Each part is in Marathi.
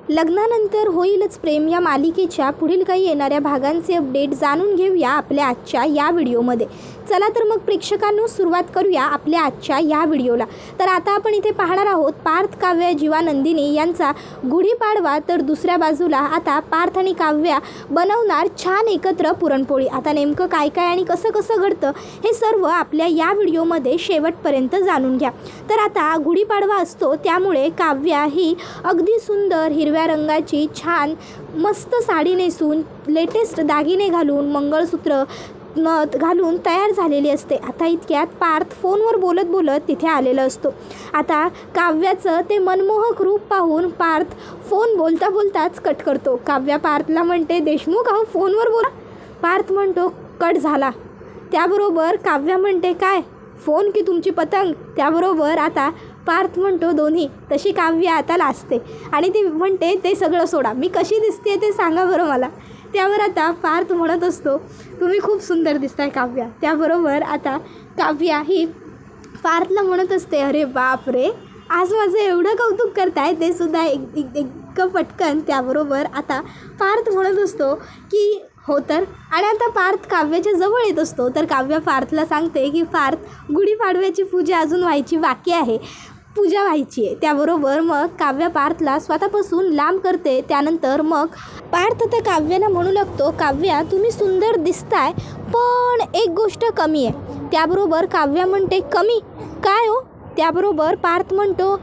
लग्नानंतर होईलच प्रेम या मालिकेच्या पुढील काही येणाऱ्या भागांचे अपडेट जाणून घेऊया आपल्या आजच्या या व्हिडिओमध्ये. चला तर मग प्रेक्षकांनो सुरुवात करूया आपल्या आजच्या या व्हिडिओला. तर आता आपण इथे पाहणार आहोत पार्थ, काव्या, जीवा, नंदिनी यांचा गुढीपाडवा. तर दुसऱ्या बाजूला आता पार्थ आणि काव्या बनवणार छान एकत्र पुरणपोळी. आता नेमकं काय काय आणि कसं कसं घडतं हे सर्व आपल्या या व्हिडिओमध्ये शेवटपर्यंत जाणून घ्या. तर आता गुढीपाडवा असतो त्यामुळे काव्या ही अगदी सुंदर हिरव्या रंगाची छान मस्त साडी नेसून लेटेस्ट दागिने घालून मंगळसूत्र नथ घालून तयार झालेली असते. आता इतक्यात पार्थ फोनवर बोलत बोलत तिथे आलेला असतो. आता काव्याचं ते मनमोहक रूप पाहून पार्थ फोन बोलता बोलताच कट करतो. काव्या पार्थला म्हणते, देशमुख अहो फोनवर बोला. पार्थ म्हणतो, कट झाला. त्याबरोबर काव्या म्हणते, काय फोन की तुमची पतंग? त्याबरोबर आता पार्थ म्हणतो, दोन्ही. तशी काव्या आता लाजते आणि ती म्हणते, ते सगळं सोडा, मी कशी दिसते ते सांगा बरं मला. त्यावर आता पार्थ म्हणत असतो, तुम्ही खूप सुंदर दिसताय काव्या. त्याबरोबर आता काव्या ही पार्थला म्हणत असते, अरे बाप रे, आज माझं एवढं कौतुक करताय ते सुद्धा एक पटकन. त्याबरोबर आता पार्थ म्हणत असतो की हो तर. आणि आता पार्थ काव्याच्या जवळ येत असतो. तर काव्या पार्थला सांगते की पार्थ, गुढीपाडव्याची पूजा अजून व्हायची बाकी आहे, पूजा व्हायची आहे. त्याबरोबर मग काव्या पार्थला स्वतःपासून लांब करते. त्यानंतर मग पार्थ तर काव्याला म्हणू लागतो, काव्या तुम्ही सुंदर दिसताय पण एक गोष्ट कमी आहे. त्याबरोबर काव्या म्हणते, कमी काय हो? त्याबरोबर पार्थ म्हणतो,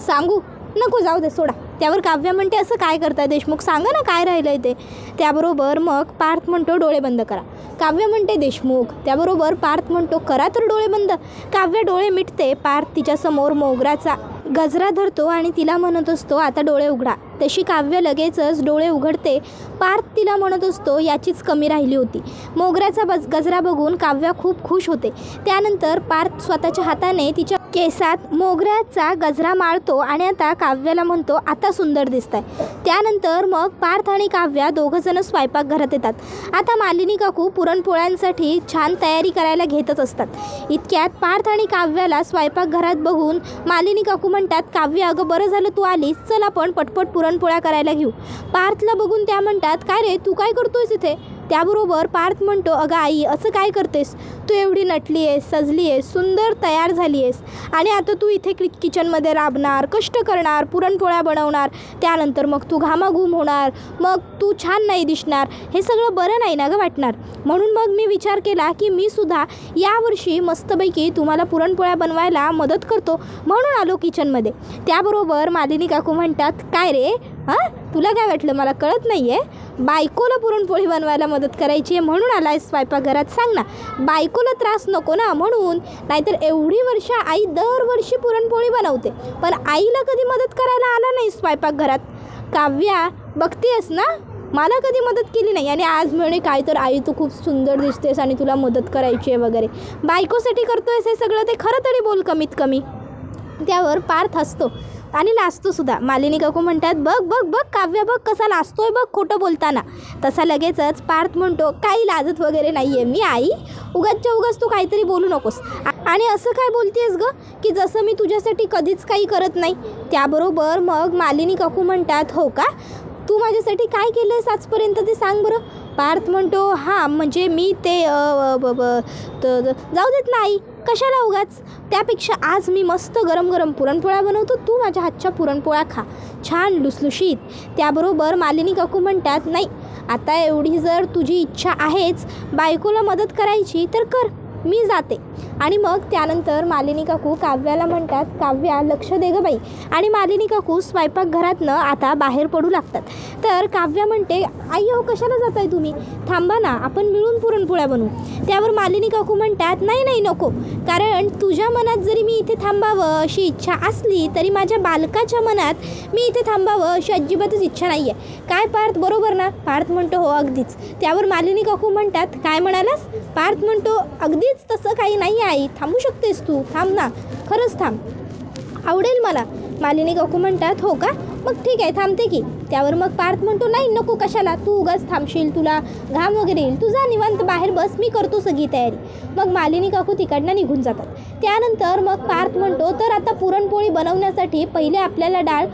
सांगू नको, जाऊ दे सोडा. त्यावर काव्या म्हणते, असं काय करताय देशमुख, सांगा ना काय राहिलं आहे ते. त्याबरोबर मग पार्थ म्हणतो, डोळे बंद करा. काव्या म्हणते, देशमुख. त्याबरोबर पार्थ म्हणतो, करा तर डोळे बंद. काव्या डोळे मिटते. पार्थ तिच्यासमोर मोगऱ्याचा गजरा धरतो आणि तिला म्हणत असतो, आता डोळे उघडा. तशी काव्य लगेचच डोळे उघडते. पार्थ तिला म्हणत असतो, याचीच कमी राहिली होती. मोगऱ्याचा गजरा बघून काव्या खूप खुश होते. त्यानंतर पार्थ स्वतःच्या हाताने तिच्या केसात मोगऱ्याचा गजरा माळतो आणि आता काव्याला म्हणतो, आता सुंदर दिसताय. त्यानंतर मग पार्थ आणि काव्या दोघंजणं स्वयंपाकघरात येतात. आता मालिनी काकू पुरणपोळ्यांसाठी छान तयारी करायला घेतच असतात. इतक्यात पार्थ आणि काव्याला स्वयंपाकघरात बघून मालिनी काकू म्हणतात, काव्या अगं बरं झालं तू आलीस, चल आपण पटपट पुरणपोळ्या करायला घेऊ. पार्थला बघून त्या म्हणतात, काय रे तू काय करतोयस इथे? त्याबरोबर पार्थ म्हणतो, अगं आई असं काय करतेस, तू एवढी नटली आहेस, सजली आहेस, सुंदर तयार झाली आहेस आणि आता तू इथे किचनमध्ये राबणार, कष्ट करणार, पुरणपोळ्या बनवणार, त्यानंतर मग तू घामाघूम होणार, मग तू छान नाही दिसणार, हे सगळं बरं नाही ना गं वाटणार. म्हणून मग मी विचार केला की मी सुद्धा यावर्षी मस्तपैकी तुम्हाला पुरणपोळ्या बनवायला मदत करतो म्हणून आलो किचनमध्ये. त्याबरोबर मालिनी काकू म्हणतात, काय रे हां, तुला काय वाटलं मला कळत नाही आहे? बायकोला पुरणपोळी बनवायला मदत करायची आहे म्हणून आला आहे स्वयंपाकघरात, सांग ना, बायकोला त्रास नको ना म्हणून. नाहीतर एवढी वर्ष आई दरवर्षी पुरणपोळी बनवते पण आईला कधी मदत करायला आला नाही स्वयंपाकघरात. काव्या बघतेस ना, मला कधी मदत केली नाही आणि आज म्हणे काय तर आई तू खूप सुंदर दिसतेस आणि तुला मदत करायची आहे वगैरे. बायकोसाठी करतोयस हे सगळं ते खरं तरी बोल कमीत कमी. त्यावर पार्थ हसतो आणि लाजतो सुद्धा. मालिनी काकू म्हणतात, बघ बघ बघ काव्या बघ कसा लाजतोय बघ खोटं बोलताना. तसा लगेचच पार्थ म्हणतो, काही लाजत वगैरे नाही आहे मी आई, उगाचच्या उगाच तू काहीतरी बोलू नकोस. आणि असं काय बोलतेस गं की जसं मी तुझ्यासाठी कधीच काही करत नाही. त्याबरोबर मग मालिनी काकू म्हणतात, हो का, तू माझ्यासाठी काय केलं आहेस आजपर्यंत ते सांग बरं. पार्थ म्हणतो, हां म्हणजे मी ते जाऊ देत ना आई, कशाला उगाच, त्यापेक्षा आज मी मस्त गरम गरम पुरणपोळ्या बनवतो, तू माझ्या हातच्या पुरणपोळ्या खा, छान लुसलुशीत. त्याबरोबर मालिनी काकू म्हणतात, नाही आता एवढी जर तुझी इच्छा आहेच बायकोला मदत करायची तर कर, मी जाते. आणि मग त्यानंतर मालिनी काकू काव्याला म्हणतात, काव्या लक्ष दे गं बाई. आणि मालिनी काकू स्वयंपाकघरातनं आता बाहेर पडू लागतात. तर काव्या म्हणते, आई हो कशाला जात आहे तुम्ही, थांबा ना, आपण मिळून पुरणपोळ्या बनवू. त्यावर मालिनी काकू म्हणतात, नाही नाही नको, कारण तुझ्या मनात जरी मी इथे थांबावं अशी इच्छा असली तरी माझ्या बालकाच्या मनात मी इथे थांबावं अशी अजिबातच इच्छा नाही आहे. काय पार्थ बरोबर ना? पार्थ म्हणतो, हो अगदीच. त्यावर मालिनी काकू म्हणतात, काय म्हणालास? पार्थ म्हणतो, अगदीच तसं काही नाही आई, थांबू शकतेस तू, थांब ना, खरंच थांब, आवडेल मला. मालिनी काकू म्हणतात, हो का, मग ठीक आहे थांबते की. त्यावर मग पार्थ म्हणतो, नाही नको, कशाला, तू उगाच थांबशील, तुला घाम वगैरे येईल, तू जा निवांत बाहेर बस, मी करतो सगळी तयारी. मग मालिनी काकू तिकडनं निघून जातात. त्यानंतर मग पार्थ म्हणतो, तर आता पुरणपोळी बनवण्यासाठी पहिले आपल्याला डाळ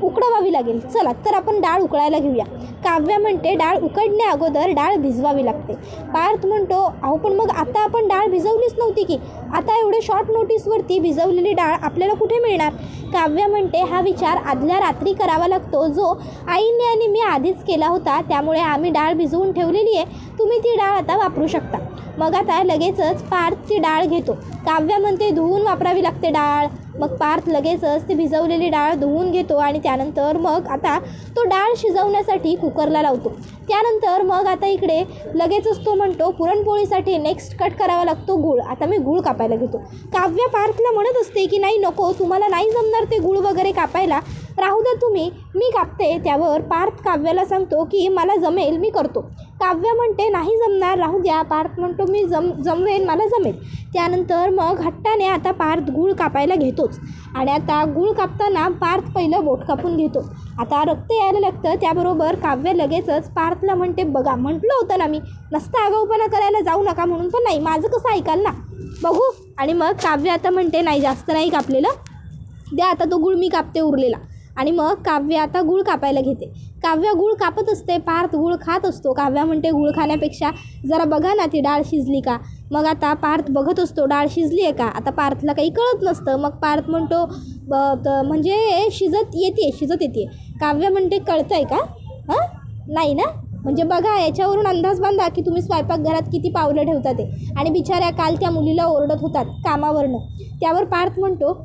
उकडवावी लागेल. चला तर आपण डाळ उकळायला घेऊया. काव्या म्हणते डाळ उकडण्या अगोदर डाळ भिजवावी लागते. पार्थ म्हणतो अहो पण मग आता आपण डाळ भिजवलीच नव्हती की, आता एवढे शॉर्ट नोटीसवरती भिजवलेली डाळ आपल्याला कुठे मिळणार. काव्या म्हणते हा विचार आदल्या रात्री करावा लागतो, जो आईने आणि मी आधीच केला होता. त्यामुळे आम्ही डाळ भिजवून ठेवलेली आहे, तुम्ही ती डाळ आता वापरू शकता. मग आता लगेचच पार्थ ती डाळ घेतो. काव्या म्हणते धुवून वापरावी लागते डाळ. मग पार्थ लगेचच ती भिजवलेली डाळ धुवून घेतो आणि त्यानंतर मग आता तो डाळ शिजवण्यासाठी कुकरला लावतो. त्यानंतर मग आता इकडे लगेचच तो म्हणतो पुरणपोळीसाठी नेक्स्ट कट करावा लागतो गूळ. आता मी गूळ कापायला घेतो. काव्या पार्थला म्हणत असते की नाही नको, तुम्हाला नाही जमणार ते गूळ वगैरे कापायला, राहू द्या तुम्ही, मी कापते. त्यावर पार्थ काव्याला सांगतो की मला जमेल, मी करतो. काव्या म्हणते नाही जमणार, राहू द्या. पार्थ म्हणतो मी जमवेन, मला जमेल. त्यानंतर मग हट्टाने आता पार्थ गूळ कापायला घेतोच. आणि आता गूळ कापताना पार्थ पहिलं बोट कापून घेतो. आता रक्त यायला लागतं. त्याबरोबर काव्य लगेचच पार्थला म्हणते बघा म्हटलं होतं ना मी, नसता आगाऊपणा करायला जाऊ नका म्हणून, पण नाही माझं कसं ऐकाल ना, बघू. आणि मग काव्य आता म्हणते नाही जास्त नाही कापलेलं, द्या आता तो गूळ मी कापते उरलेला. आणि मग काव्य आता गूळ कापायला घेते. काव्य गूळ कापत असते, पार्थ गूळ खात असतो. काव्या म्हणते गूळ खाण्यापेक्षा जरा बघा ना ती डाळ शिजली का. मग आता पार्थ बघत असतो डाळ शिजली आहे का. आता पार्थला काही कळत नसतं. मग पार्थ म्हणतो म्हणजे शिजत येते. काव्य म्हणते कळतं आहे का, हां नाही ना, म्हणजे बघा याच्यावरून अंदाज बांधा की तुम्ही स्वयंपाकघरात किती पावलं ठेवता ते. आणि बिचाऱ्या काल त्या मुलीला ओरडत होतात कामावरनं. त्यावर पार्थ म्हणतो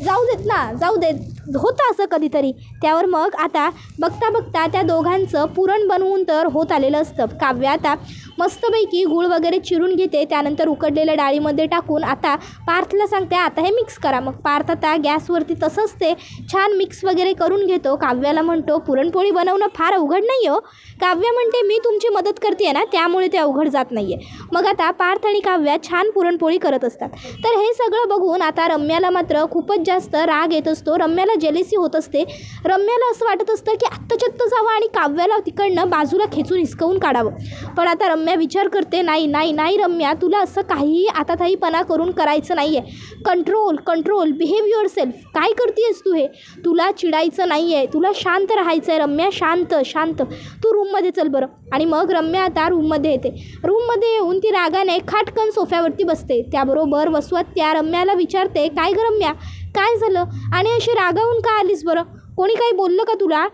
जाऊ देत ना, जाऊ देत, होतं असं कधीतरी. त्यावर मग आता बघता बघता त्या दोघांचं पुरण बनवून तर होत आलेलं असतं. काव्य आता मस्तपैकी गूळ वगैरे चिरून घेते. त्यानंतर उकडलेल्या डाळीमध्ये टाकून आता पार्थला सांगते आता हे मिक्स करा. मग पार्थ आता गॅसवरती तसंच ते छान मिक्स वगैरे करून घेतो. काव्याला म्हणतो पुरणपोळी बनवणं फार अवघड नाही हो. काव्य म्हणते मी तुमची मदत करते आहे ना, त्यामुळे ते अवघड जात नाही आहे. मग आता पार्थ आणि काव्या छान पुरणपोळी करत असतात. तर हे सगळं बघून आता रम्याला मात्र खूपच जास्त राग येत असतो. रम्याला जेलेसी होत असते. रम्याला असं वाटत असतं की आत्ताच्यात्ता जावं आणि काव्याला तिकडनं बाजूला खेचून हिसकवून काढावं. पण आता रम्या विचार करते नाही रम्या, तुला असं काहीही आताताईपणा करून करायचं नाही आहे. Control behave your self. काय करतेस तू हे, तुला चिडायचं नाही आहे, तुला शांत राहायचं आहे. रम्या शांत तू रूममध्ये चल बरं. आणि मग रम्या आता रूममध्ये येते. रूममध्ये येऊन ती रागाने खाटकन सोफ्यावरती बसते. त्याबरोबर वसवत त्या रम्याला विचारते काय गं रम्या, काय झालं आणि अशी रागावून का आलीस बरं, कोणी काही बोललं का तुला,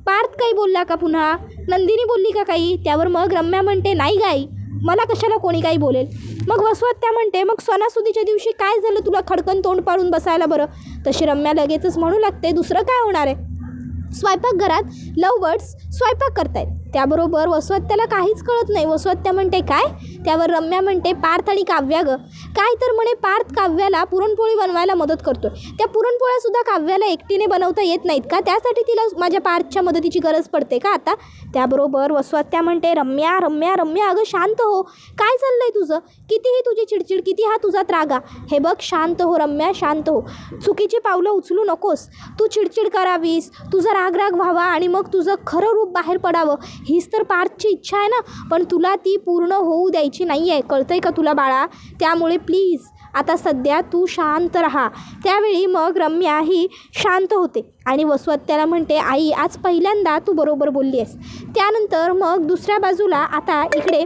पार्थ काही बोलला का, पुन्हा नंदिनी बोलली का काही. त्यावर मग रम्या म्हणते नाही गाई, मला कशाला कोणी काही बोलेल. मग वसवत त्या म्हणते मग सणासुदीच्या दिवशी काय झालं तुला खडकन तोंड पाडून बसायला बरं. तशी रम्या लगेचच म्हणू लागते दुसरं काय होणार आहे, स्वयंपाकघरात लव बर्ड्स स्वयंपाक करतायत. त्याबरोबर वसवत त्याला काहीच कळत नाही. वसवत त्या म्हणते काय. त्यावर रम्या म्हणते पार्थ आणि काव्या गं काय, तर म्हणे पार्थ काव्याला पुरणपोळी बनवायला मदत करतोय. त्या पुरणपोळ्यासुद्धा काव्याला एकटीने बनवता येत नाहीत का, त्यासाठी तिला माझ्या पार्थच्या मदतीची गरज पडते का आता. त्याबरोबर वसवत त्या म्हणते रम्या अगं शांत हो, काय चाललंय तुझं, कितीही तुझी चिडचिड, किती हा तुझा त्रागा, हे बघ शांत हो रम्या, शांत हो, चुकीची पावलं उचलू नकोस. तू चिडचिड करावीस, तुझा राग व्हावा आणि मग तुझं खरं रूप बाहेर पडावं, हीच तर पार्थची इच्छा आहे ना, पण तुला ती पूर्ण होऊ द्यायची नाही आहे, कळतंय का तुला बाळा. त्यामुळे प्लीज आता सध्या तू शांत राहा. त्यावेळी मग रम्या ही शांत होते आणि वसवत त्याला म्हणते आई आज पहिल्यांदा तू बरोबर बोलली आहेस. त्यानंतर मग दुसऱ्या बाजूला आता इकडे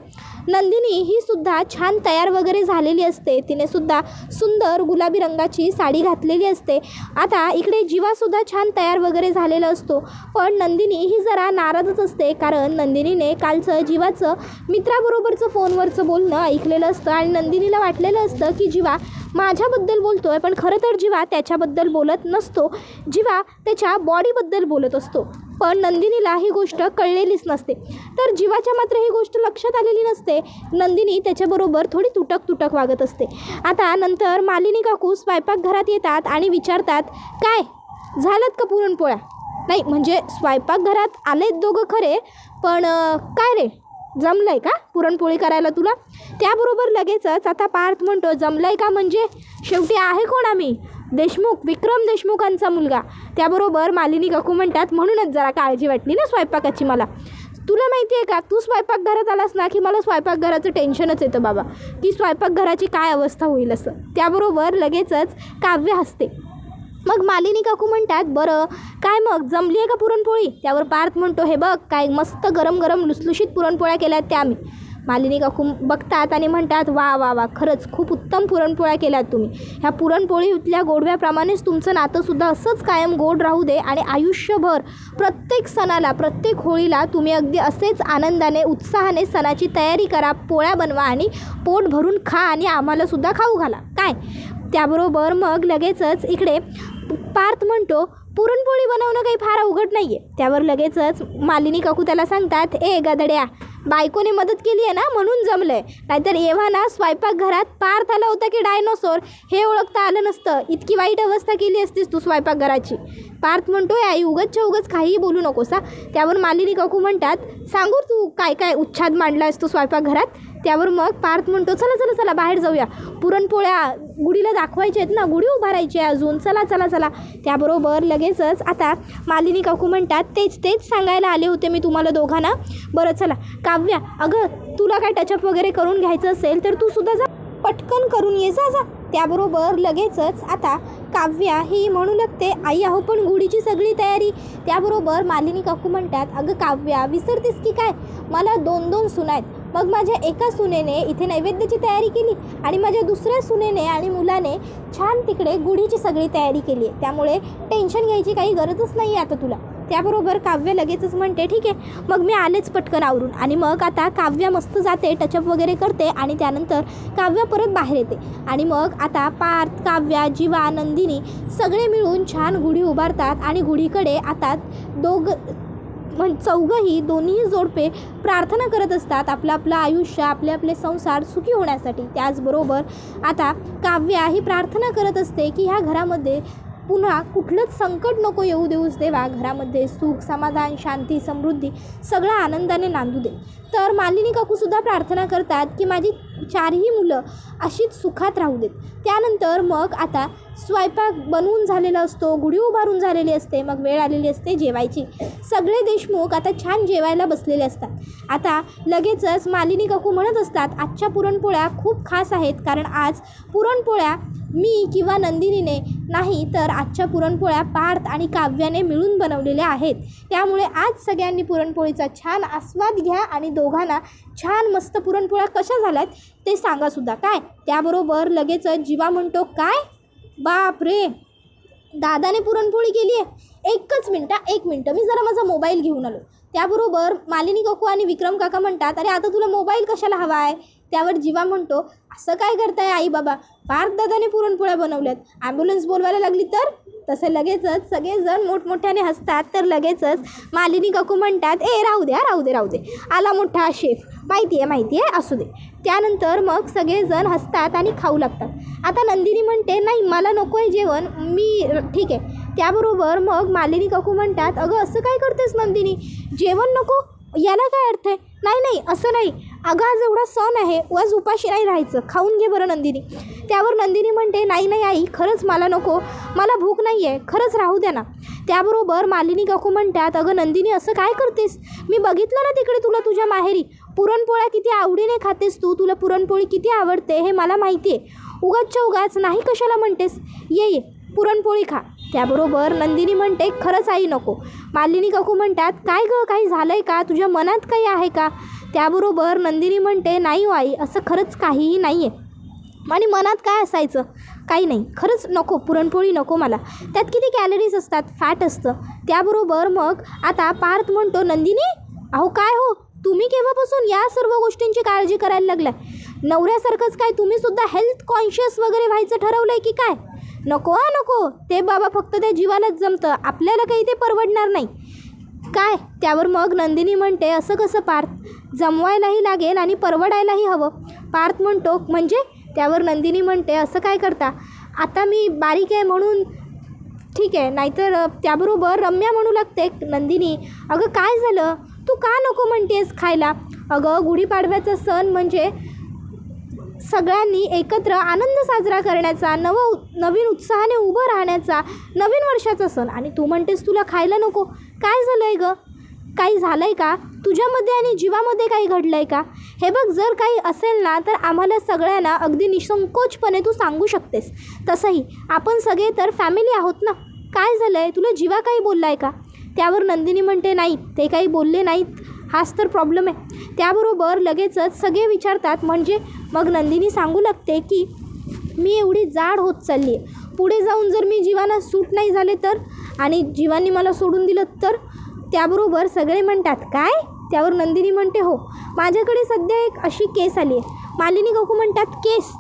नंदिनी ही सुद्धा छान तयार वगैरे झालेली असते. तिने सुद्धा सुंदर गुलाबी रंगाची साडी घातलेली असते. आता इकडे जीवासुद्धा छान तयार वगैरे झालेला असतो. पण नंदिनी ही जरा नाराजच असते, कारण नंदिनीने कालचं जीवाचं मित्राबरोबरचं फोनवरचं बोलणं ऐकलेलं असतं आणि नंदिनीला वाटलेलं असतं की जीवा माझ्याबद्दल बोलतो आहे, पण खरं तर जीवा त्याच्याबद्दल बोलत नसतो, जीवा त्याच्या बॉडीबद्दल बोलत असतो. पण नंदिनीला ही गोष्ट कळलेलीच नसते. तर जीवाच्या मात्र ही गोष्ट लक्षात आलेली नसते. नंदिनी त्याच्याबरोबर थोडी तुटक वागत असते. आता नंतर मालिनी काकू स्वयंपाकघरात येतात आणि विचारतात काय झालं का पुरणपोळ्या. नाही म्हणजे स्वयंपाकघरात आलेत दोघं खरे, पण काय रे जमलं आहे का पुरणपोळी करायला तुला. त्याबरोबर लगेचच आता पार्थ म्हणतो जमलं आहे का म्हणजे शेवटी आहे कोण आम्ही, देशमुख, विक्रम देशमुखांचा मुलगा. त्याबरोबर मालिनी काकू म्हणतात म्हणूनच जरा काळजी वाटली ना स्वयंपाकाची मला. तुला माहिती आहे का, तू स्वयंपाकघरात आलास ना की मला स्वयंपाकघराचं टेन्शनच येतं बाबा, की स्वयंपाकघराची काय अवस्था होईल असं. त्याबरोबर लगेचच काव्य हसते. मग मालिनी काकू म्हणतात, बरं काय मग जमली आहे का पुरणपोळी? त्यावर पार्थ म्हणतो, हे बघ काय मस्त गरम गरम लुसलुशीत पुरणपोळ्या केल्यात त्या आम्ही. मालिनी काकू बघतात आणि म्हणतात, वा वा वा, खरंच खूप उत्तम पुरणपोळ्या केल्यात तुम्ही. ह्या पुरणपोळीतल्या गोडव्याप्रमाणेच तुमचं नातंसुद्धा असंच कायम गोड राहू दे आणि आयुष्यभर प्रत्येक सणाला प्रत्येक होळीला तुम्ही अगदी असेच आनंदाने उत्साहाने सणाची तयारी करा, पोळ्या बनवा आणि पोट भरून खा आणि आम्हालासुद्धा खाऊ घाला. काय त्याबरोबर मग लगेचच इकडे पार्थ म्हणतो, पुरणपोळी बनवणं काही फार अवघड नाही आहे. त्यावर लगेचच मालिनी काकू त्याला सांगतात, ए गधड्या, बायकोने मदत केली आहे ना म्हणून जमलं आहे, नाहीतर एव्हा ना स्वयंपाकघरात पार्थ आला होता की डायनोसॉर हे ओळखता आलं नसतं. इतकी वाईट अवस्था केली असतीस तू स्वयंपाकघराची. पार्थ म्हणतोय, आई उगाचच्या उगाच काहीही बोलू नकोस. त्यावर मालिनी काकू म्हणतात, सांगू तू काय काय उच्छाद मांडला आहेस तू स्वयंपाकघरात? त्यावर मग पार्थ म्हणतो, चला चला चला बाहेर जाऊया, पुरणपोळ्या गुढीला दाखवायच्या आहेत ना, गुढी उभारायची आहे अजून, चला चला चला. त्याबरोबर लगेचच आता मालिनी काकू म्हणतात, तेच सांगायला आले होते मी तुम्हाला दोघांना. बरं चला काव्या, अगं तुला काय टचअप वगैरे करून घ्यायचं असेल तर तू सुद्धा जा, पटकन करून ये जा. त्याबरोबर लगेचच आता काव्या ही म्हणू लागते, आई अहो पण गुढीची सगळी तयारी. त्याबरोबर मालिनी काकू म्हणतात, अगं काव्या विसरतेस की काय, मला 2 सुना आहेत. मग माझ्या एका सुनेने इथे नैवेद्याची तयारी केली आणि माझ्या दुसऱ्या सुनेने आणि मुलाने छान तिकडे गुढीची सगळी तयारी केली आहे, त्यामुळे टेन्शन घ्यायची काही गरजच नाही आहे आता तुला. त्याबरोबर काव्य लगेचच म्हणते, ठीक आहे मग मी आलेच पटकन आवरून. आणि मग आता काव्या मस्त जाते, टचअप वगैरे करते आणि त्यानंतर काव्या परत बाहेर येते. आणि मग आता पार्थ, काव्या, जीवा, नंदिनी सगळे मिळून छान गुढी उभारतात आणि गुढीकडे आता चौघंही दोन्ही जोडपे प्रार्थना करत असतात आपलं आपलं आयुष्य, आपले आपले संसार सुखी होण्यासाठी. त्याचबरोबर आता काव्या ही प्रार्थना करत असते की ह्या घरामध्ये पुन्हा कुठलंच संकट नको येऊ देऊस देवा, घरामध्ये सुख, समाधान, शांती, समृद्धी सगळं आनंदाने नांदू दे. तर मालिनी काकूसुद्धा प्रार्थना करतात की माझी 4ही मुलं अशीच सुखात राहू देत. त्यानंतर मग आता स्वयंपाक बनवून झालेला असतो, गुढी उभारून झालेली असते, मग वेळ आलेली असते जेवायची. सगळे देशमुख आता छान जेवायला बसलेले असतात. आता लगेचच मालिनी काकू म्हणत असतात, आजच्या पुरणपोळ्या खूप खास आहेत, कारण आज पुरणपोळ्या मी किंवा नंदिनीने नाही तर आजच्या पुरणपोळ्या पार्थ आणि काव्याने मिळून बनवलेल्या आहेत. त्यामुळे आज सगळ्यांनी पुरणपोळीचा छान आस्वाद घ्या आणि दोघांना छान मस्त पुरणपोळ्या कशा झाल्यात ते सांगासुद्धा. काय त्याबरोबर लगेचच जीवा म्हणतो, काय बाप रे, दादाने पुरणपोळी केली आहे, एक मिनटं मी जरा माझा मोबाईल घेऊन आलो. त्याबरोबर मालिनी काकू आणि विक्रम काका म्हणतात, अरे आता तुला मोबाईल कशाला हवा आहे? त्यावर जीवा म्हणतो, असं काय करताय आई बाबा, पार्थ दादाने पुरणपोळ्या बनवल्यात, ॲम्ब्युलन्स बोलवायला लागली तर? तसे लगेचच सगळेजण मोठमोठ्याने हसतात. तर लगेचच मालिनी काकू म्हणतात, ए राहू दे, आला मोठा शेफ, माहिती आहे असू दे. त्यानंतर मग सगळेजण हसतात आणि खाऊ लागतात. आता नंदिनी म्हणते, नाही मला नको आहे जेवण, मी ठीक आहे. त्याबरोबर मग मालिनी काकू म्हणतात, अगं असं काय करतेस नंदिनी, जेवण नको याला काय अर्थ आहे? नाही असं नाही, अगं आज एवढा सण आहे, आज उपाशी नाही राहायचं, खाऊन घे बरं नंदिनी. त्यावर नंदिनी म्हणते, नाही आई खरंच मला नको, मला भूक नाही आहे, खरंच राहू द्या ना. त्याबरोबर मालिनी काकू म्हणतात, अगं नंदिनी असं काय करतेस, मी बघितलं ना तिकडे तुला तुझ्या माहेरी पुरणपोळ्या किती आवडीने खातेस तू, तुला पुरणपोळी किती आवडते हे मला माहिती आहे, उगाच नाही कशाला म्हणतेस, ये पुरणपोळी खा. त्याबरोबर नंदिनी म्हणते, खरंच आई नको. मालिनी काकू म्हणतात, काय गं काही झालं आहे का, तुझ्या मनात काही आहे का? त्याबरोबर नंदिनी म्हणते, नाही हो आई, असं खरंच काहीही नाही आहे, आणि मनात काय असायचं, काही नाही, खरंच नको, पुरणपोळी नको मला, त्यात किती कॅलरीज असतात, फॅट असतं. त्याबरोबर मग आता पार्थ म्हणतो, नंदिनी अहो काय हो, तुम्ही केव्हापासून या सर्व गोष्टींची काळजी करायला लागलाय, नवऱ्यासारखंच काय तुम्हीसुद्धा हेल्थ कॉन्शियस वगैरे व्हायचं ठरवलं आहे की काय? नको ते बाबा फक्त त्या जीवालाच जमतं, आपल्याला काही ते परवडणार नाही काय? त्यावर मग नंदिनी म्हणते, असं कसं पार्थ, जमवायलाही लागेल आणि परवडायलाही हवं. पार्थ म्हणतो, म्हणजे? त्यावर नंदिनी म्हणते, असं काय करता, आता मी बारीक आहे म्हणून ठीक आहे, नाहीतर. त्याबरोबर रम्या म्हणू लागते, नंदिनी अगं काय झालं, तू का नको म्हणतेस खायला? अगं गुढीपाडव्याचा सण म्हणजे सगळ्यांनी एकत्र आनंद साजरा करण्याचा, नवीन उत्साहाने उभं राहण्याचा, नवीन वर्षाचा सण, आणि तू म्हणतेस तुला खायला नको, काय झालं आहे गं, काही झालं आहे का तुझ्यामध्ये आणि जीवामध्ये काही घडलं आहे का? हे बघ, जर काही असेल ना तर आम्हाला सगळ्यांना अगदी निसंकोचपणे तू सांगू शकतेस. तसंही आपण सगळे तर फॅमिली आहोत ना. काय झालं आहे, तुला जीवा काही बोलला आहे का? त्यावर नंदिनी म्हणते, नाही ते काही बोलले नाहीत, हाच तर प्रॉब्लेम आहे. त्याबरोबर लगेचच सगळे विचारतात म्हणजे मग नंदिनी सांगू लागते की मी एवढी जाड होत चालली आहे, पुढे जाऊन जर मी जीवाला सूट नाही झाले तर, आणि जीवानी मला सोडून दिलं तर. त्याबरोबर सगळे म्हणतात काय? त्यावर नंदिनी म्हणते, हो, माझ्याकडे सध्या एक अशी केस आली आहे. मालिनी काकू म्हणतात, केस?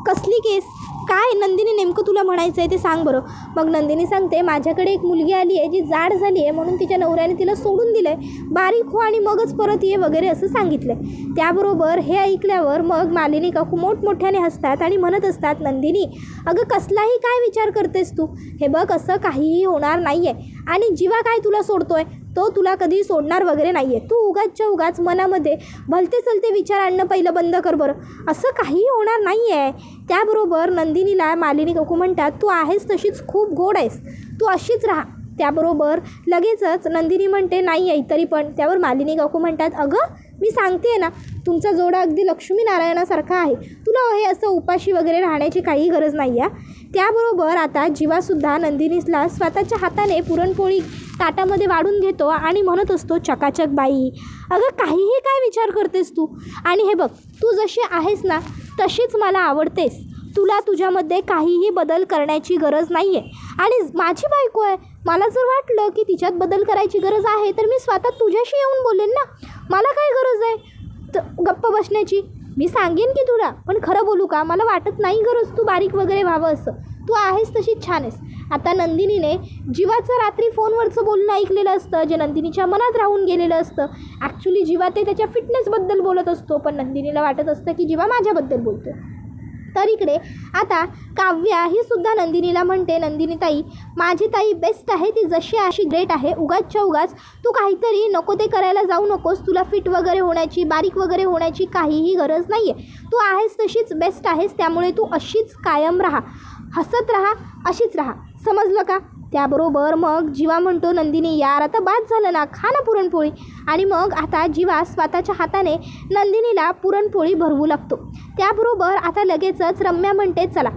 कसली केस? काय नंदिनी नेमकं तुला म्हणायचं आहे ते सांग बरं. मग नंदिनी सांगते, माझ्याकडे एक मुलगी आली आहे जी जाड झाली आहे म्हणून तिच्या नवऱ्याने तिला सोडून दिलं आहे, बारीक हो आणि मगच परत ये वगैरे असं सांगितलं आहे. त्याबरोबर हे ऐकल्यावर मग मालिनी काकू मोठमोठ्याने हसतात आणि म्हणत असतात, नंदिनी अगं कसलाही काय विचार करतेस तू? हे बघ, असं काहीही होणार नाही आहे आणि जीवा काय तुला सोडतोय, तो तुला कधी सोडणार वगैरे नाही आहे. तू उगाचच्या उगाच मनामध्ये भलते चलते विचार आणणं पहिलं बंद कर बरं. असं काहीही होणार नाही आहे. त्याबरोबर नंदिनीला मालिनी काकू म्हणतात, तू आहेस तशीच खूप गोड आहेस, तू अशीच राहा. त्याबरोबर लगेचच नंदिनी म्हणते, नाही आहे तरी पण. त्यावर मालिनी काकू म्हणतात, अगं मी सांगते ना, तुमचा जोडा अगदी लक्ष्मीनारायणासारखा आहे, तुला हे असं उपाशी वगैरे राहण्याची काही गरज नाही आहे. त्याबरोबर आता जीवासुद्धा नंदिनीला स्वतःच्या हाताने पुरणपोळी ताटामध्ये वाढून घेतो आणि म्हणत असतो, चकाचक बाई, अगं काहीही काय विचार करतेस तू? आणि हे बघ, तू जशी आहेस ना तशीच मला आवडतेस, तुला तुझ्यामध्ये काहीही बदल करण्याची गरज नाही आहे. आणि माझी बायको आहे, मला जर वाटलं की तिच्यात बदल करायची गरज आहे तर मी स्वतः तुझ्याशी येऊन बोलेन ना. मला काय गरज आहे गप्प बसण्याची? मी सांगेन की तुला, पण खरं बोलू का, मला वाटत नाही गरज तू बारीक वगैरे व्हावं असं. तू आहेस तशीच छान आहेस. आता नंदिनीने जीवाचं रात्री फोनवरचं बोलणं ऐकलेलं असतं, जे नंदिनीच्या मनात राहून गेलेलं असतं. ॲक्च्युली जीवा ते त्याच्या फिटनेसबद्दल बोलत असतो, पण नंदिनीला वाटत असतं की जीवा माझ्याबद्दल बोलतो. तर इकडे आता काव्या ही सुद्धा नंदिनीला म्हणते, नंदिनी ताई, माझी ताई बेस्ट आहे, ती जशी अशी ग्रेट आहे, उगाचच्या उगाच तू काहीतरी नको ते करायला जाऊ नकोस. तुला फिट वगैरे होण्याची, बारीक वगैरे होण्याची काहीही गरज नाही आहे. तू आहेस तशीच बेस्ट आहेस, त्यामुळे तू अशीच कायम राहा, हसत राहा, अशीच राहा, समजलं का? त्याबरोबर मग जीवा म्हणतो, नंदिनी यार आता बाद झालं ना, खा ना पुरणपोळी. आणि मग आता जीवा स्वतःच्या हाताने नंदिनीला पुरणपोळी भरवू लागतो. त्याबरोबर आता लगेचच रम्या म्हणते, चला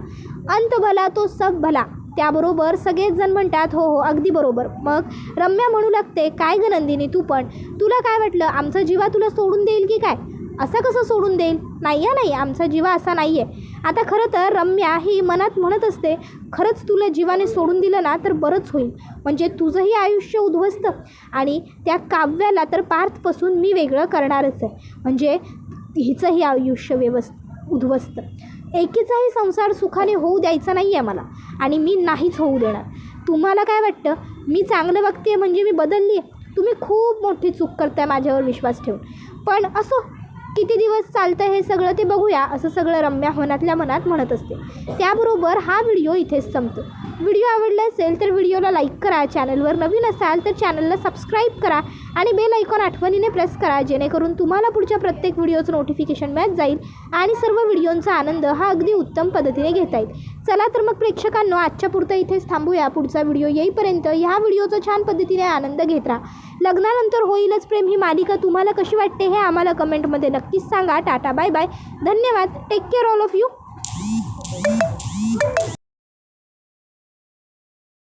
अंत भला तो सब भला. त्याबरोबर सगळेच जण म्हणतात, हो हो अगदी बरोबर. मग रम्या म्हणू लागते, काय गं नंदिनी तू पण, तुला काय वाटलं आमचा जीवा तुला सोडून देईल की काय? असं कसं सोडून देईल? नाही, आमचा जीवा असा नाही आहे. आता खरं तर रम्या ही मनात म्हणत असते, खरंच तुला जीवाने सोडून दिलं ना तर बरंच होईल, म्हणजे तुझंही आयुष्य उद्ध्वस्त आणि त्या काव्याला तर पार्थपासून मी वेगळं करणारच आहे, म्हणजे हिचंही आयुष्य उद्ध्वस्त. एकीचाही संसार सुखाने होऊ द्यायचा नाही आहे मला, आणि मी नाहीच होऊ देणार. तुम्हाला काय वाटतं, मी चांगलं वागते म्हणजे मी बदलली आहे? तुम्ही खूप मोठी चूक करताय माझ्यावर विश्वास ठेवून. पण असो, किती दिवस चालतं हे सगळं ते बघूया, असं सगळं रम्या मनातल्या मनात म्हणत असते. त्याबरोबर हा व्हिडिओ इथेच संपतो. व्हिडिओ आवडला असेल तर व्हिडिओला लाईक करा, चॅनलवर नवीन असाल तर चॅनलला सबस्क्राईब करा आणि बेल आयकॉन आठवणीने प्रेस करा, जेणेकरून तुम्हाला पुढच्या प्रत्येक व्हिडिओचं नोटिफिकेशन मिळत जाईल आणि सर्व व्हिडिओंचा आनंद हा अगदी उत्तम पद्धतीने घेता येईल. चला तर मग प्रेक्षकांनो, आजच्या पुरतं इथेच थांबूया. पुढचा व्हिडिओ येईपर्यंत ह्या व्हिडिओचा छान पद्धतीने आनंद घेत राहा. लग्नानंतर होईलच प्रेम ही मालिका तुम्हाला कशी वाटते हे आम्हाला कमेंटमध्ये नक्कीच सांगा. टाटा, बाय बाय, धन्यवाद, take care all of you.